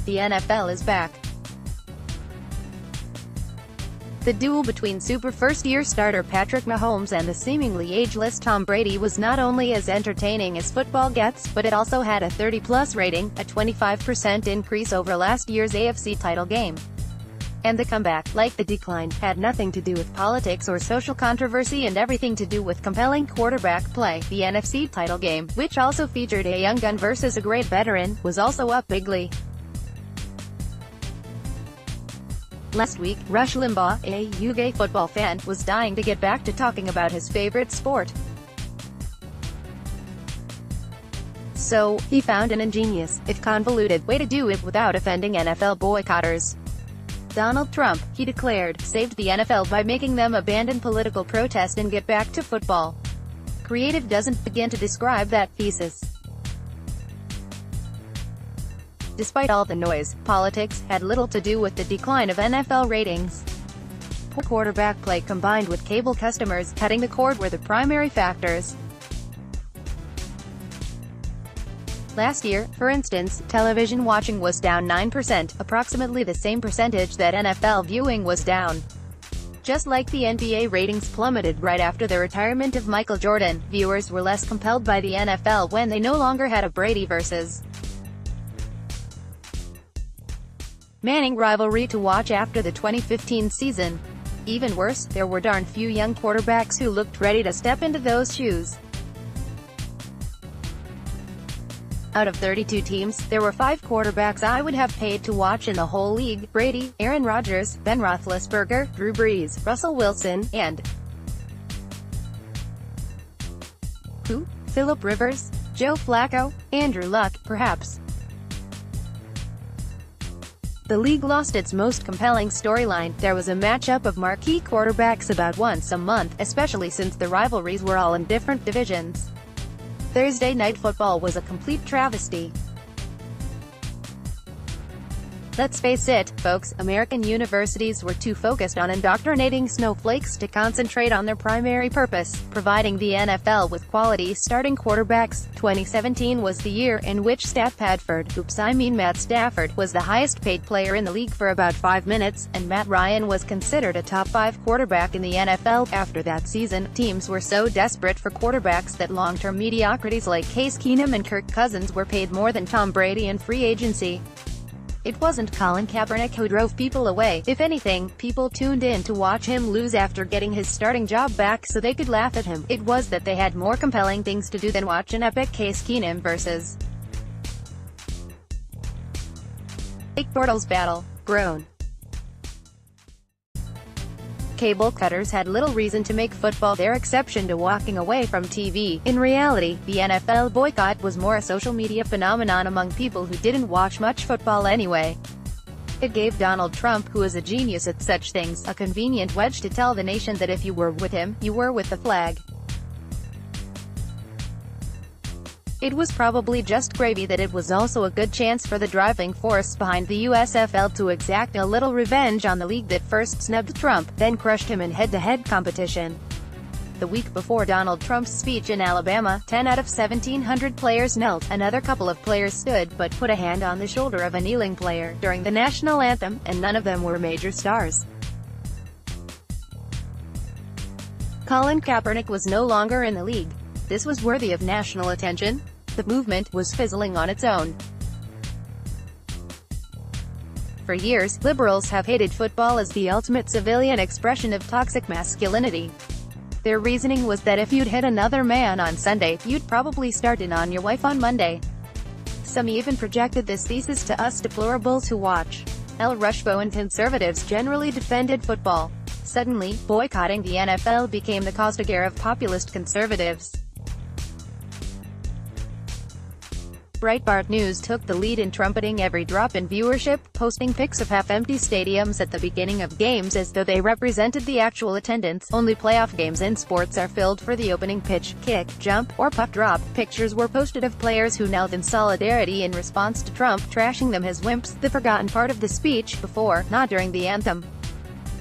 The NFL is back. The duel between super first-year starter Patrick Mahomes and the seemingly ageless Tom Brady was not only as entertaining as football gets, but it also had a 30-plus rating, a 25% increase over last year's AFC title game. And the comeback, like the decline, had nothing to do with politics or social controversy and everything to do with compelling quarterback play. The NFC title game, which also featured a young gun versus a great veteran, was also up bigly. Last week, Rush Limbaugh, a UK football fan, was dying to get back to talking about his favorite sport. So, he found an ingenious, if convoluted, way to do it without offending NFL boycotters. Donald Trump, he declared, saved the NFL by making them abandon political protest and get back to football. Creative doesn't begin to describe that thesis. Despite all the noise, politics had little to do with the decline of NFL ratings. Poor quarterback play combined with cable customers cutting the cord were the primary factors. Last year, for instance, television watching was down 9%, approximately the same percentage that NFL viewing was down. Just like the NBA ratings plummeted right after the retirement of Michael Jordan, viewers were less compelled by the NFL when they no longer had a Brady versus Manning rivalry to watch after the 2015 season. Even worse, there were darn few young quarterbacks who looked ready to step into those shoes. Out of 32 teams, there were 5 quarterbacks I would have paid to watch in the whole league: Brady, Aaron Rodgers, Ben Roethlisberger, Drew Brees, Russell Wilson, and who? Phillip Rivers, Joe Flacco, Andrew Luck, perhaps. The league lost its most compelling storyline. There was a matchup of marquee quarterbacks about once a month, especially since the rivalries were all in different divisions. Thursday Night Football was a complete travesty. Let's face it, folks, American universities were too focused on indoctrinating snowflakes to concentrate on their primary purpose, providing the NFL with quality starting quarterbacks. 2017 was the year in which Matt Stafford, was the highest paid player in the league for about 5 minutes, and Matt Ryan was considered a top 5 quarterback in the NFL. After that season, teams were so desperate for quarterbacks that long-term mediocrities like Case Keenum and Kirk Cousins were paid more than Tom Brady in free agency. It wasn't Colin Kaepernick who drove people away. If anything, people tuned in to watch him lose after getting his starting job back so they could laugh at him. It was that they had more compelling things to do than watch an epic Case Keenum versus Blake Bortles battle. Groan. Cable cutters had little reason to make football their exception to walking away from TV. In reality, the NFL boycott was more a social media phenomenon among people who didn't watch much football anyway. It gave Donald Trump, who is a genius at such things, a convenient wedge to tell the nation that if you were with him, you were with the flag. It was probably just gravy that it was also a good chance for the driving force behind the USFL to exact a little revenge on the league that first snubbed Trump, then crushed him in head-to-head competition. The week before Donald Trump's speech in Alabama, 10 out of 1,700 players knelt. Another couple of players stood, but put a hand on the shoulder of a kneeling player during the national anthem, and none of them were major stars. Colin Kaepernick was no longer in the league. This was worthy of national attention. The movement was fizzling on its own. For years, liberals have hated football as the ultimate civilian expression of toxic masculinity. Their reasoning was that if you'd hit another man on Sunday, you'd probably start in on your wife on Monday. Some even projected this thesis to us deplorables who watch. L. Rushbo and conservatives generally defended football. Suddenly, boycotting the NFL became the caustic of populist conservatives. Breitbart News took the lead in trumpeting every drop in viewership, posting pics of half-empty stadiums at the beginning of games as though they represented the actual attendance. Only playoff games in sports are filled for the opening pitch, kick, jump, or puck drop. Pictures were posted of players who knelt in solidarity in response to Trump trashing them as wimps, the forgotten part of the speech before, not during the anthem.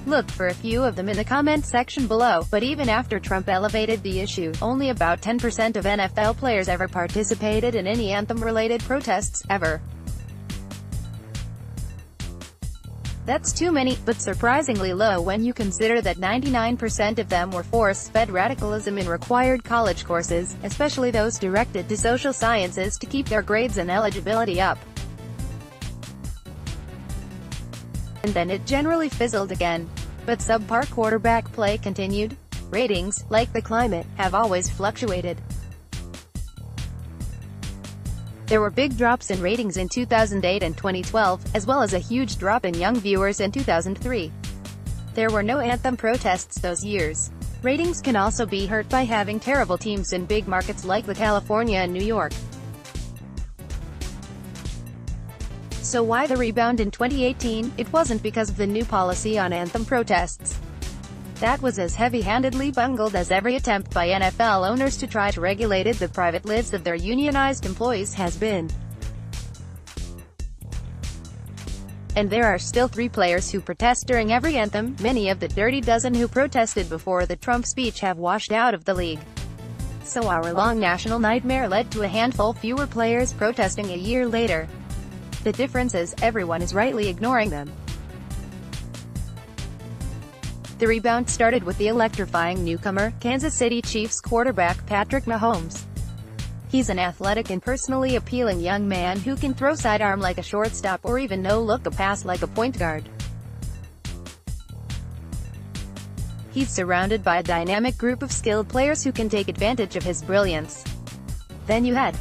Look for a few of them in the comment section below. But even after Trump elevated the issue, only about 10% of NFL players ever participated in any anthem-related protests, ever. That's too many, but surprisingly low when you consider that 99% of them were force-fed radicalism in required college courses, especially those directed to social sciences to keep their grades and eligibility up. And then it generally fizzled again. But subpar quarterback play continued. Ratings, like the climate, have always fluctuated. There were big drops in ratings in 2008 and 2012, as well as a huge drop in young viewers in 2003. There were no anthem protests those years. Ratings can also be hurt by having terrible teams in big markets like California and New York. So why the rebound in 2018? It wasn't because of the new policy on anthem protests. That was as heavy-handedly bungled as every attempt by NFL owners to try to regulate the private lives of their unionized employees has been. And there are still 3 players who protest during every anthem. Many of the dirty dozen who protested before the Trump speech have washed out of the league. So our long national nightmare led to a handful fewer players protesting a year later. The difference is, everyone is rightly ignoring them. The rebound started with the electrifying newcomer, Kansas City Chiefs quarterback Patrick Mahomes. He's an athletic and personally appealing young man who can throw sidearm like a shortstop or even no-look a pass like a point guard. He's surrounded by a dynamic group of skilled players who can take advantage of his brilliance. Then you had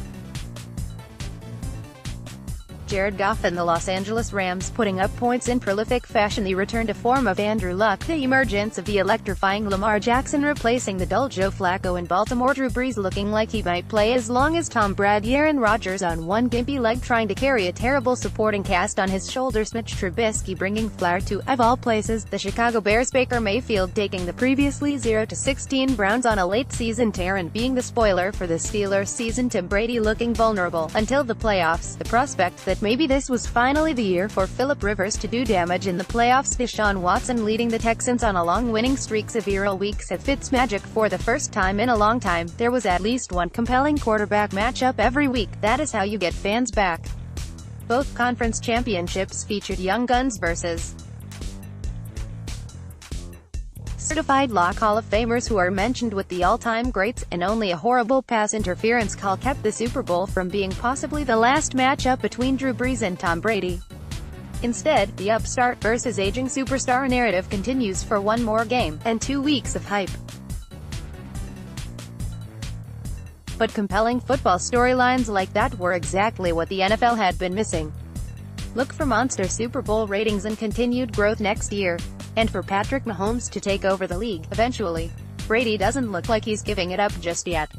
Jared Goff and the Los Angeles Rams putting up points in prolific fashion, the return to form of Andrew Luck, the emergence of the electrifying Lamar Jackson replacing the dull Joe Flacco in Baltimore, Drew Brees looking like he might play as long as Tom Brady, Aaron Rodgers on one gimpy leg trying to carry a terrible supporting cast on his shoulders, Mitch Trubisky bringing flair to, of all places, the Chicago Bears, Baker Mayfield taking the previously 0-16 Browns on a late-season tear and being the spoiler for the Steelers' season, Tom Brady looking vulnerable until the playoffs, the prospect that maybe this was finally the year for Philip Rivers to do damage in the playoffs, Deshaun Watson leading the Texans on a long winning streak, several weeks of Fitzmagic for the first time in a long time. There was at least one compelling quarterback matchup every week. That is how you get fans back. Both conference championships featured young guns versus certified lock Hall of Famers who are mentioned with the all-time greats, and only a horrible pass interference call kept the Super Bowl from being possibly the last matchup between Drew Brees and Tom Brady. Instead, the upstart versus aging superstar narrative continues for one more game, and 2 weeks of hype. But compelling football storylines like that were exactly what the NFL had been missing. Look for monster Super Bowl ratings and continued growth next year. And for Patrick Mahomes to take over the league, eventually. Brady doesn't look like he's giving it up just yet.